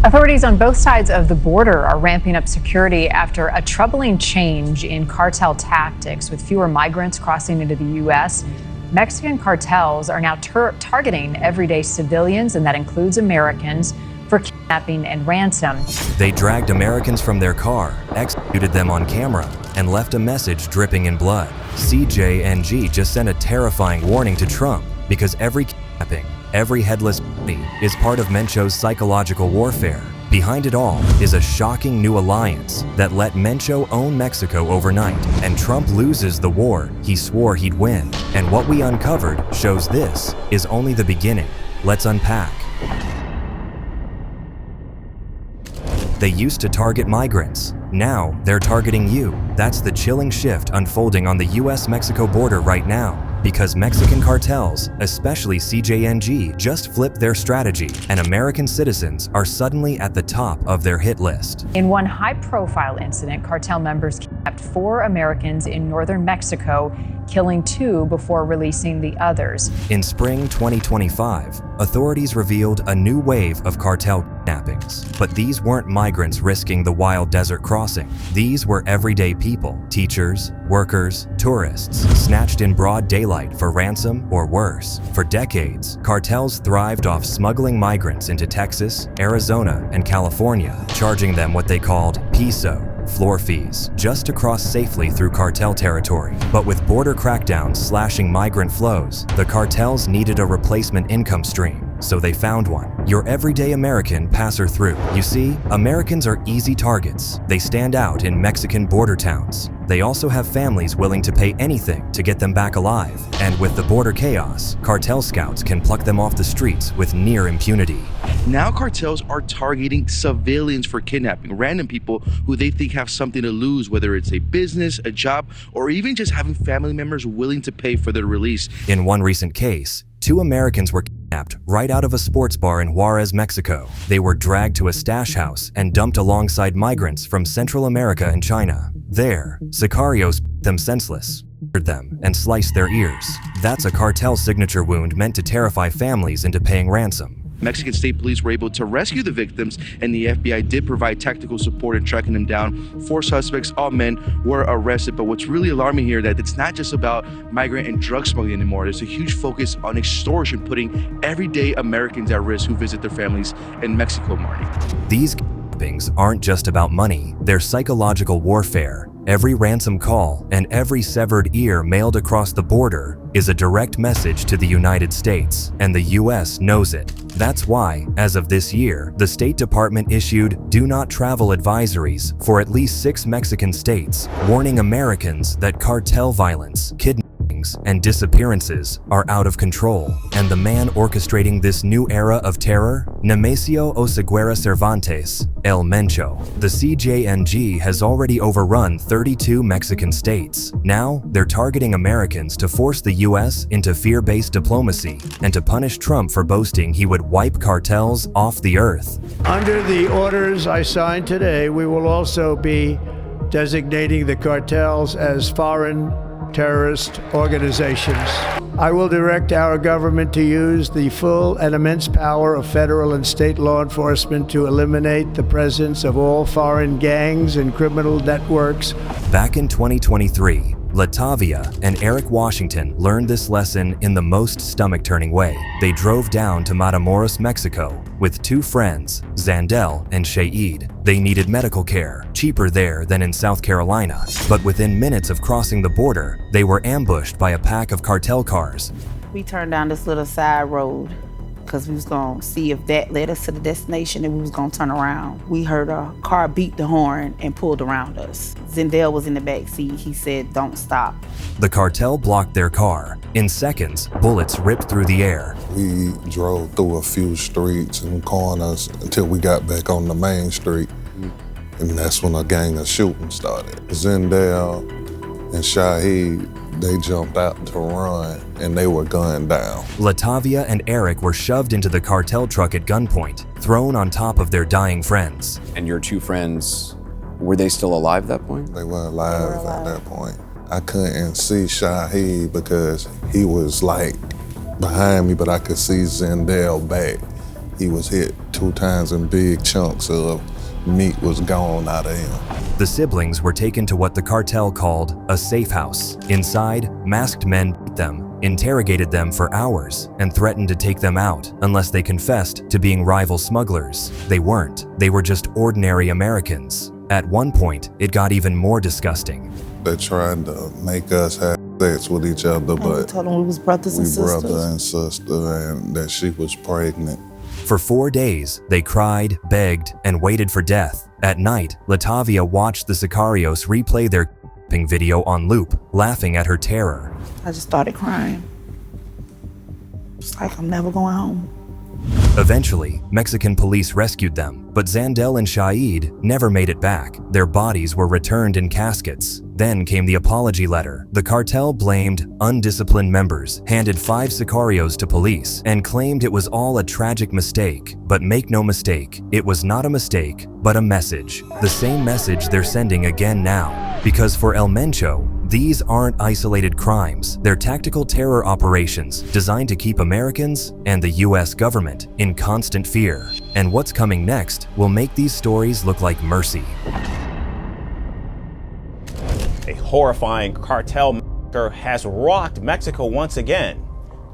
Authorities on both sides of the border are ramping up security after a troubling change in cartel tactics. With fewer migrants crossing into the U.S., Mexican cartels are now targeting everyday civilians, and that includes Americans, for kidnapping and ransom. They dragged Americans from their car, executed them on camera, and left a message dripping in blood. CJNG just sent a terrifying warning to Trump because every kidnapping, every headless body is part of Mencho's psychological warfare. Behind it all is a shocking new alliance that let Mencho own Mexico overnight, and Trump loses the war he swore he'd win. And what we uncovered shows this is only the beginning. Let's unpack. They used to target migrants. Now they're targeting you. That's the chilling shift unfolding on the U.S. Mexico border right now. Because Mexican cartels, especially CJNG, just flipped their strategy, and American citizens are suddenly at the top of their hit list. In one high-profile incident, cartel members kidnapped 4 Americans in northern Mexico, killing 2 before releasing the others. In spring 2025, authorities revealed a new wave of cartel kidnappings. But these weren't migrants risking the wild desert crossing. These were everyday people, teachers, workers, tourists, snatched in broad daylight for ransom or worse. For decades, cartels thrived off smuggling migrants into Texas, Arizona, and California, charging them what they called piso, floor fees, just to cross safely through cartel territory. But with border crackdowns slashing migrant flows, the cartels needed a replacement income stream. So they found one. Your everyday American passer through. You see, Americans are easy targets. They stand out in Mexican border towns. They also have families willing to pay anything to get them back alive. And with the border chaos, cartel scouts can pluck them off the streets with near impunity. Now cartels are targeting civilians for kidnapping, random people who they think have something to lose, whether it's a business, a job, or even just having family members willing to pay for their release. In one recent case, 2 Americans were kidnapped right out of a sports bar in Juarez, Mexico. They were dragged to a stash house and dumped alongside migrants from Central America and China. There, sicarios beat them senseless, murdered them, and sliced their ears. That's a cartel signature wound meant to terrify families into paying ransom. Mexican state police were able to rescue the victims, and the FBI did provide tactical support in tracking them down. 4 suspects, all men, were arrested. But what's really alarming here is that it's not just about migrant and drug smuggling anymore. There's a huge focus on extortion, putting everyday Americans at risk who visit their families in Mexico, Marty. These kidnappings aren't just about money, they're psychological warfare. Every ransom call and every severed ear mailed across the border is a direct message to the United States, and the U.S. knows it. That's why, as of this year, the State Department issued do not travel advisories for at least 6 Mexican states, warning Americans that cartel violence, kidnappings, and disappearances are out of control. And the man orchestrating this new era of terror? Nemesio Oseguera Cervantes, El Mencho. The CJNG has already overrun 32 Mexican states. Now, they're targeting Americans to force the U.S. into fear-based diplomacy and to punish Trump for boasting he would wipe cartels off the earth. Under the orders I signed today, we will also be designating the cartels as foreign terrorist organizations. I will direct our government to use the full and immense power of federal and state law enforcement to eliminate the presence of all foreign gangs and criminal networks. Back in 2023, Latavia and Eric Washington learned this lesson in the most stomach-turning way. They drove down to Matamoros, Mexico, with 2 friends, Zandel and Shaid. They needed medical care, cheaper there than in South Carolina. But within minutes of crossing the border, they were ambushed by a pack of cartel cars. We turned down this little side road because we was gonna see if that led us to the destination and we was gonna turn around. We heard a car beat the horn and pulled around us. Zendel was in the back seat. He said, "Don't stop." The cartel blocked their car. In seconds, bullets ripped through the air. We drove through a few streets and corners until we got back on the main street. And that's when a gang of shooting started. Zendel and Shaheed, they jumped out to run and they were gunned down. Latavia and Eric were shoved into the cartel truck at gunpoint, thrown on top of their dying friends. And your 2 friends, were they still alive at that point? They weren't alive at that point. I couldn't see Shaheed because he was like behind me, but I could see Zendel back. He was hit 2 2 times and big chunks of meat was gone out of him. The siblings were taken to what the cartel called a safe house. Inside, masked men beat them, interrogated them for hours, and threatened to take them out unless they confessed to being rival smugglers. They weren't. They were just ordinary Americans. At one point, it got even more disgusting. They tried to make us have sex with each other, We but told them we was brothers and sisters. brother and sister, and that she was pregnant. For 4 days, they cried, begged, and waited for death. At night, Latavia watched the Sicarios replay their kidnapping video on loop, laughing at her terror. I just started crying. It's like I'm never going home. Eventually, Mexican police rescued them, but Zandel and Shaid never made it back. Their bodies were returned in caskets. Then came the apology letter. The cartel blamed undisciplined members, handed 5 Sicarios to police, and claimed it was all a tragic mistake. But make no mistake, it was not a mistake, but a message. The same message they're sending again now. Because for El Mencho, these aren't isolated crimes. They're tactical terror operations designed to keep Americans and the U.S. government in constant fear. And what's coming next will make these stories look like mercy. A horrifying cartel massacre has rocked Mexico once again.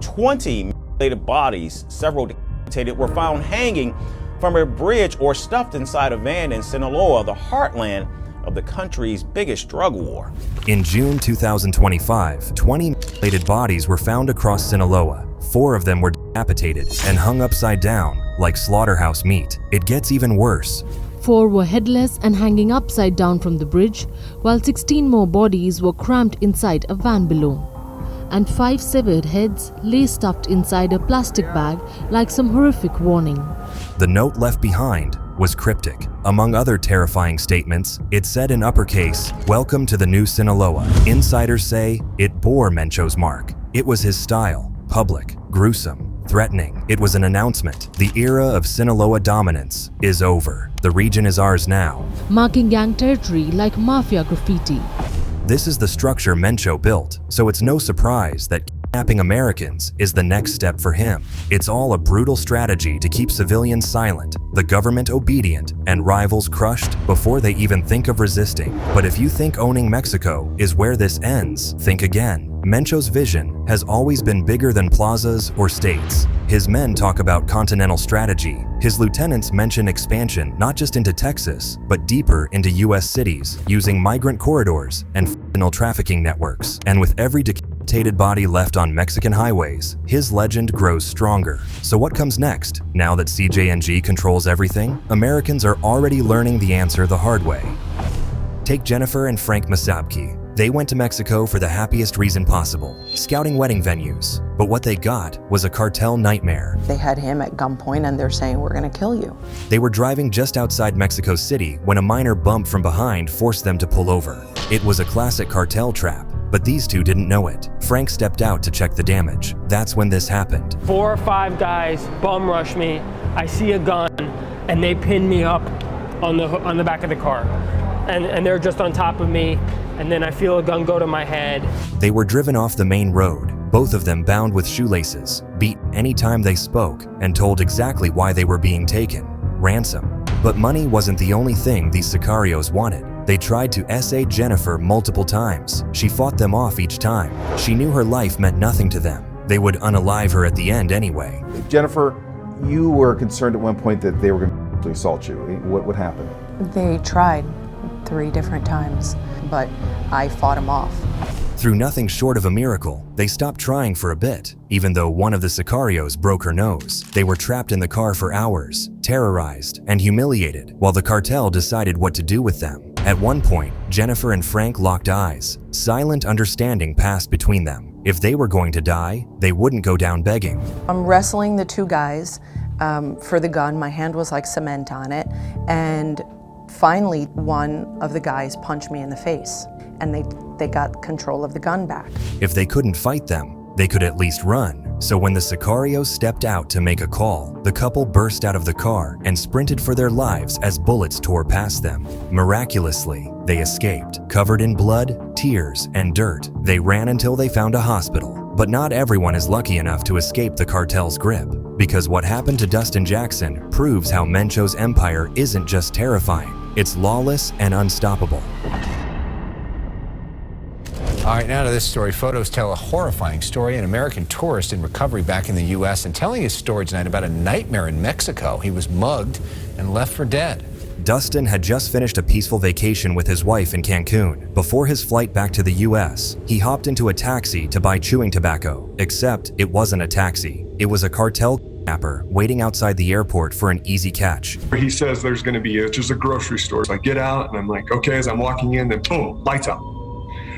20 mutilated bodies, several decapitated, were found hanging from a bridge or stuffed inside a van in Sinaloa, the heartland of the country's biggest drug war. In June 2025, 20 mutilated bodies were found across Sinaloa. 4 of them were decapitated and hung upside down like slaughterhouse meat. It gets even worse. 4 were headless and hanging upside down from the bridge, while 16 more bodies were cramped inside a van below. And 5 severed heads lay stuffed inside a plastic bag like some horrific warning. The note left behind was cryptic. Among other terrifying statements, it said in uppercase, "Welcome to the new Sinaloa." Insiders say it bore Mencho's mark. It was his style, public, gruesome, threatening. It was an announcement. The era of Sinaloa dominance is over. The region is ours now. Marking gang territory like mafia graffiti. This is the structure Mencho built, so it's no surprise that kidnapping Americans is the next step for him. It's all a brutal strategy to keep civilians silent, the government obedient, and rivals crushed before they even think of resisting. But if you think owning Mexico is where this ends, think again. Mencho's vision has always been bigger than plazas or states. His men talk about continental strategy. His lieutenants mention expansion not just into Texas, but deeper into U.S. cities, using migrant corridors and fentanyl trafficking networks. And with every decapitated body left on Mexican highways, his legend grows stronger. So what comes next? Now that CJNG controls everything, Americans are already learning the answer the hard way. Take Jennifer and Frank Masabki. They went to Mexico for the happiest reason possible, scouting wedding venues. But what they got was a cartel nightmare. They had him at gunpoint and they're saying, "We're gonna kill you." They were driving just outside Mexico City when a minor bump from behind forced them to pull over. It was a classic cartel trap, but these two didn't know it. Frank stepped out to check the damage. That's when this happened. 4 or 5 guys bum rush me. I see a gun and they pin me up on the back of the car. And they're just on top of me, and then I feel a gun go to my head. They were driven off the main road, both of them bound with shoelaces, beat anytime they spoke, and told exactly why they were being taken: ransom. But money wasn't the only thing these sicarios wanted. They tried to essay Jennifer multiple times. She fought them off each time. She knew her life meant nothing to them. They would unalive her at the end anyway. Jennifer, you were concerned at one point that they were going to assault you. What would happen? They tried 3 different times, but I fought them off. Through nothing short of a miracle, they stopped trying for a bit, even though one of the sicarios broke her nose. They were trapped in the car for hours, terrorized and humiliated, while the cartel decided what to do with them. At one point, Jennifer and Frank locked eyes. Silent understanding passed between them. If they were going to die, they wouldn't go down begging. I'm wrestling the 2 guys for the gun. My hand was like cement on it, and finally, one of the guys punched me in the face, and they got control of the gun back. If they couldn't fight them, they could at least run. So when the sicarios stepped out to make a call, the couple burst out of the car and sprinted for their lives as bullets tore past them. Miraculously, they escaped. Covered in blood, tears, and dirt, they ran until they found a hospital. But not everyone is lucky enough to escape the cartel's grip. Because what happened to Dustin Jackson proves how Mencho's empire isn't just terrifying, it's lawless and unstoppable. All right, now to this story. Photos tell a horrifying story. An American tourist in recovery back in the U.S. and telling his story tonight about a nightmare in Mexico. He was mugged and left for dead. Dustin had just finished a peaceful vacation with his wife in Cancun. Before his flight back to the U.S., he hopped into a taxi to buy chewing tobacco. Except it wasn't a taxi. It was a cartel kidnapper waiting outside the airport for an easy catch. He says there's going to be just a grocery store. So I get out and I'm like, okay, as I'm walking in, then boom, lights out.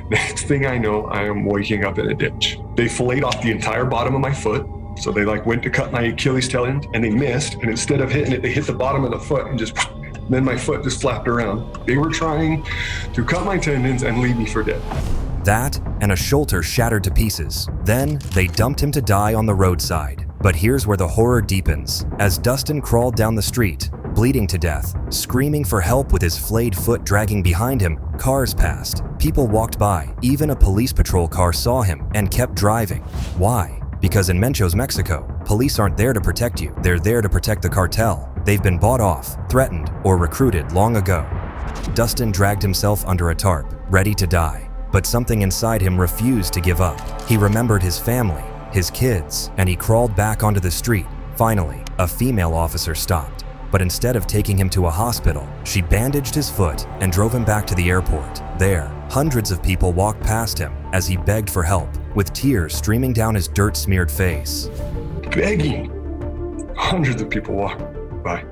Next thing I know, I am waking up in a ditch. They filleted off the entire bottom of my foot. So they went to cut my Achilles tendon and they missed. And instead of hitting it, they hit the bottom of the foot and then my foot just flapped around. They were trying to cut my tendons and leave me for dead. That and a shoulder shattered to pieces. Then they dumped him to die on the roadside. But here's where the horror deepens. As Dustin crawled down the street, bleeding to death, screaming for help with his flayed foot dragging behind him, cars passed. People walked by. Even a police patrol car saw him and kept driving. Why? Because in Mencho's Mexico, police aren't there to protect you. They're there to protect the cartel. They've been bought off, threatened, or recruited long ago. Dustin dragged himself under a tarp, ready to die. But something inside him refused to give up. He remembered his family, his kids, and he crawled back onto the street. Finally, a female officer stopped. But instead of taking him to a hospital, she bandaged his foot and drove him back to the airport. There, hundreds of people walked past him as he begged for help, with tears streaming down his dirt-smeared face. Begging. Hundreds of people walked by,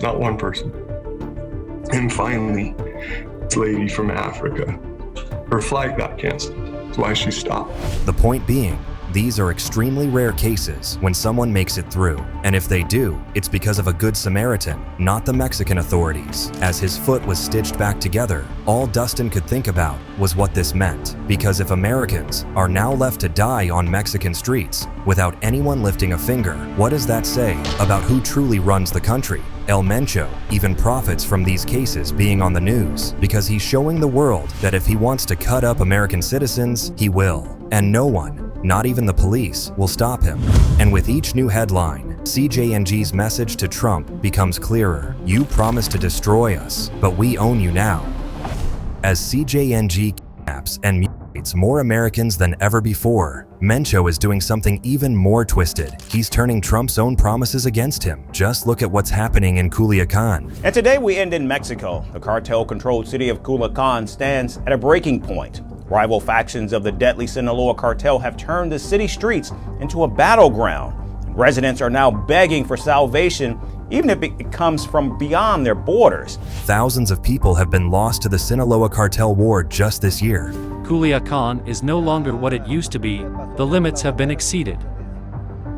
not one person. And finally, this lady from Africa, her flight got canceled. That's why she stopped. The point being, these are extremely rare cases when someone makes it through. And if they do, it's because of a good Samaritan, not the Mexican authorities. As his foot was stitched back together, all Dustin could think about was what this meant. Because if Americans are now left to die on Mexican streets without anyone lifting a finger, what does that say about who truly runs the country? El Mencho even profits from these cases being on the news because he's showing the world that if he wants to cut up American citizens, he will. And no one, not even the police, will stop him. And with each new headline, CJNG's message to Trump becomes clearer. You promised to destroy us, but we own you now. As CJNG kidnaps and mutilates more Americans than ever before, Mencho is doing something even more twisted. He's turning Trump's own promises against him. Just look at what's happening in Culiacan. And today we end in Mexico. The cartel-controlled city of Culiacan stands at a breaking point. Rival factions of the deadly Sinaloa cartel have turned the city streets into a battleground. Residents are now begging for salvation, even if it comes from beyond their borders. Thousands of people have been lost to the Sinaloa cartel war just this year. Culiacan is no longer what it used to be. The limits have been exceeded.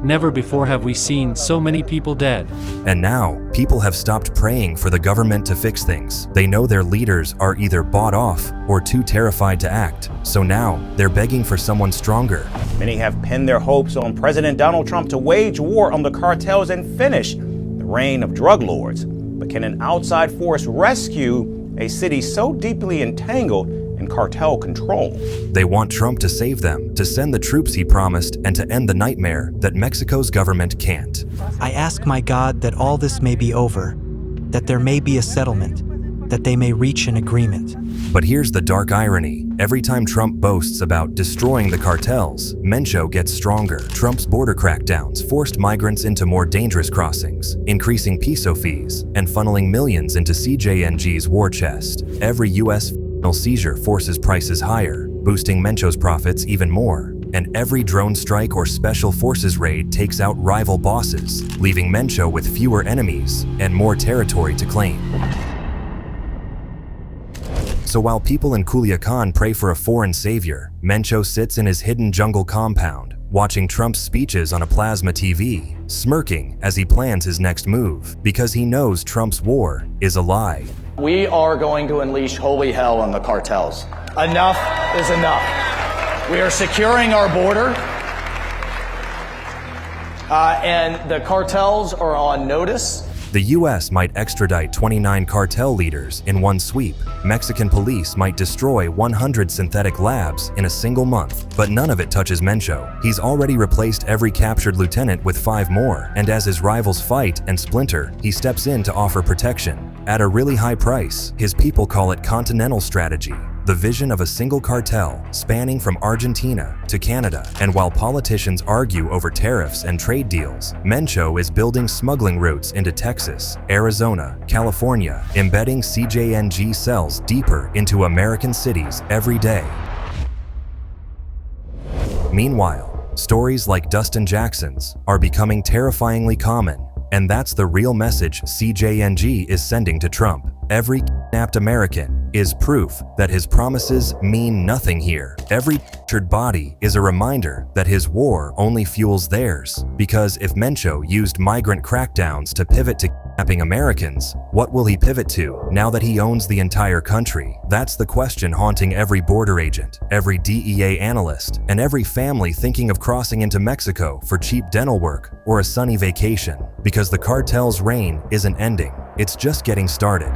Never before have we seen so many people dead. And now, people have stopped praying for the government to fix things. They know their leaders are either bought off or too terrified to act. So now, they're begging for someone stronger. Many have pinned their hopes on President Donald Trump to wage war on the cartels and finish the reign of drug lords. But can an outside force rescue a city so deeply entangled in cartel control? They want Trump to save them, to send the troops he promised, and to end the nightmare that Mexico's government can't. I ask my God that all this may be over, that there may be a settlement, that they may reach an agreement. But here's the dark irony. Every time Trump boasts about destroying the cartels, Mencho gets stronger. Trump's border crackdowns forced migrants into more dangerous crossings, increasing peso fees, and funneling millions into CJNG's war chest. Every U.S. seizure forces prices higher, boosting Mencho's profits even more. And every drone strike or special forces raid takes out rival bosses, leaving Mencho with fewer enemies and more territory to claim. So while people in Culiacan pray for a foreign savior, Mencho sits in his hidden jungle compound, watching Trump's speeches on a plasma TV, smirking as he plans his next move, because he knows Trump's war is a lie. We are going to unleash holy hell on the cartels. Enough is enough. We are securing our border, and the cartels are on notice. The U.S. might extradite 29 cartel leaders in one sweep. Mexican police might destroy 100 synthetic labs in a single month. But none of it touches Mencho. He's already replaced every captured lieutenant with 5 more, and as his rivals fight and splinter, he steps in to offer protection. At a really high price, his people call it continental strategy. The vision of a single cartel spanning from Argentina to Canada. And while politicians argue over tariffs and trade deals, Mencho is building smuggling routes into Texas, Arizona, California, embedding CJNG cells deeper into American cities every day. Meanwhile, stories like Dustin Jackson's are becoming terrifyingly common. And that's the real message CJNG is sending to Trump. Every kidnapped American is proof that his promises mean nothing here. Every captured body is a reminder that his war only fuels theirs. Because if Mencho used migrant crackdowns to pivot to kidnapping Americans, what will he pivot to now that he owns the entire country? That's the question haunting every border agent, every DEA analyst, and every family thinking of crossing into Mexico for cheap dental work or a sunny vacation. Because the cartel's reign isn't ending, it's just getting started.